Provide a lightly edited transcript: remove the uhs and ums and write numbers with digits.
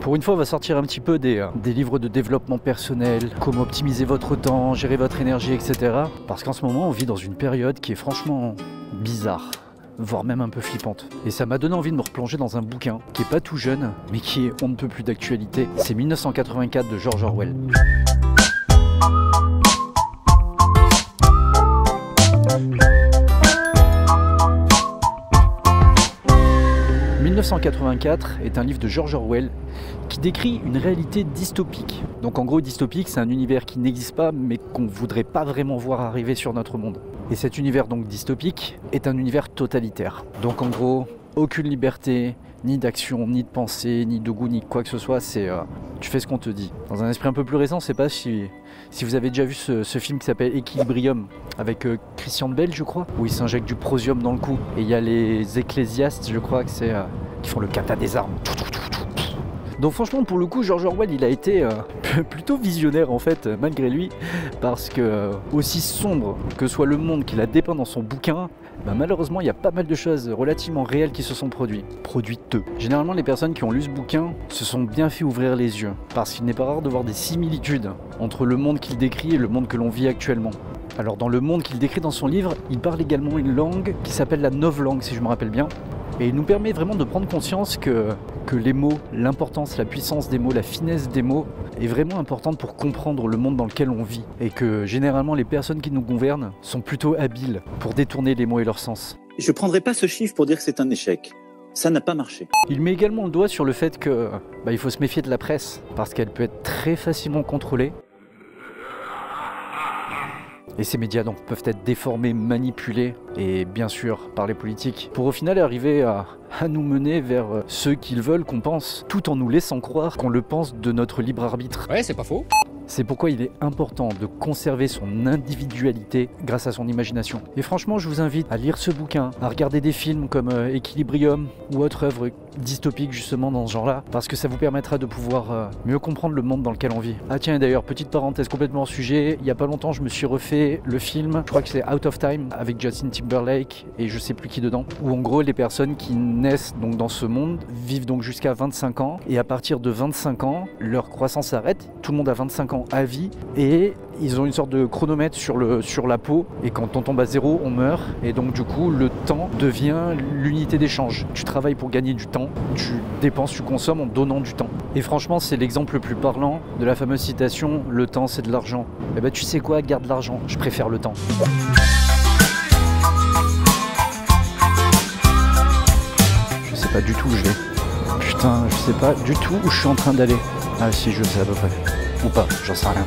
Pour une fois, on va sortir un petit peu des livres de développement personnel, comment optimiser votre temps, gérer votre énergie, etc. Parce qu'en ce moment, on vit dans une période qui est franchement bizarre, voire même un peu flippante. Et ça m'a donné envie de me replonger dans un bouquin qui est pas tout jeune, mais qui est on ne peut plus d'actualité. C'est 1984 de George Orwell. « 1984 est un livre de George Orwell qui décrit une réalité dystopique. Donc en gros, dystopique, c'est un univers qui n'existe pas, mais qu'on ne voudrait pas vraiment voir arriver sur notre monde. Et cet univers donc dystopique est un univers totalitaire. Donc en gros, aucune liberté, ni d'action, ni de pensée, ni de goût, ni quoi que ce soit, c'est tu fais ce qu'on te dit. Dans un esprit un peu plus récent, je sais pas si vous avez déjà vu ce film qui s'appelle Equilibrium, avec Christian Bale, je crois, où il s'injecte du prosium dans le cou. Et il y a les ecclésiastes, je crois que c'est qui font le kata des armes. Donc franchement, pour le coup, George Orwell, il a été plutôt visionnaire en fait, malgré lui, parce que aussi sombre que soit le monde qu'il a dépeint dans son bouquin, malheureusement, il y a pas mal de choses relativement réelles qui se sont produites. Généralement, les personnes qui ont lu ce bouquin se sont bien fait ouvrir les yeux, parce qu'il n'est pas rare de voir des similitudes entre le monde qu'il décrit et le monde que l'on vit actuellement. Alors dans le monde qu'il décrit dans son livre, il parle également une langue qui s'appelle la novlangue, si je me rappelle bien. Et il nous permet vraiment de prendre conscience que les mots, l'importance, la puissance des mots, la finesse des mots est vraiment importante pour comprendre le monde dans lequel on vit. Et que généralement les personnes qui nous gouvernent sont plutôt habiles pour détourner les mots et leur sens. Je ne prendrai pas ce chiffre pour dire que c'est un échec. Ça n'a pas marché. Il met également le doigt sur le fait que il faut se méfier de la presse parce qu'elle peut être très facilement contrôlée. Et ces médias donc peuvent être déformés, manipulés, et bien sûr par les politiques, pour au final arriver à nous mener vers ceux qu'ils veulent qu'on pense, tout en nous laissant croire qu'on le pense de notre libre arbitre. Ouais, c'est pas faux. C'est pourquoi il est important de conserver son individualité grâce à son imagination. Et franchement, je vous invite à lire ce bouquin, à regarder des films comme Equilibrium ou autre œuvre dystopique justement dans ce genre-là, parce que ça vous permettra de pouvoir mieux comprendre le monde dans lequel on vit. Ah tiens, d'ailleurs, petite parenthèse complètement hors sujet, il y a pas longtemps, je me suis refait le film, je crois que c'est Out of Time, avec Justin Timberlake et je sais plus qui dedans, où en gros, les personnes qui naissent donc dans ce monde vivent donc jusqu'à 25 ans, et à partir de 25 ans, leur croissance s'arrête, tout le monde a 25 ans à vie, et ils ont une sorte de chronomètre sur la peau, et quand on tombe à zéro, on meurt, et donc du coup, le temps devient l'unité d'échange. Tu travailles pour gagner du temps, tu dépenses, tu consommes en donnant du temps. Et franchement, c'est l'exemple le plus parlant de la fameuse citation « Le temps, c'est de l'argent ». Eh ben, tu sais quoi, garde l'argent, je préfère le temps. Je sais pas du tout où je vais. Putain, je sais pas du tout où je suis en train d'aller. Ah si, je sais à peu près. Ou pas, j'en sais rien.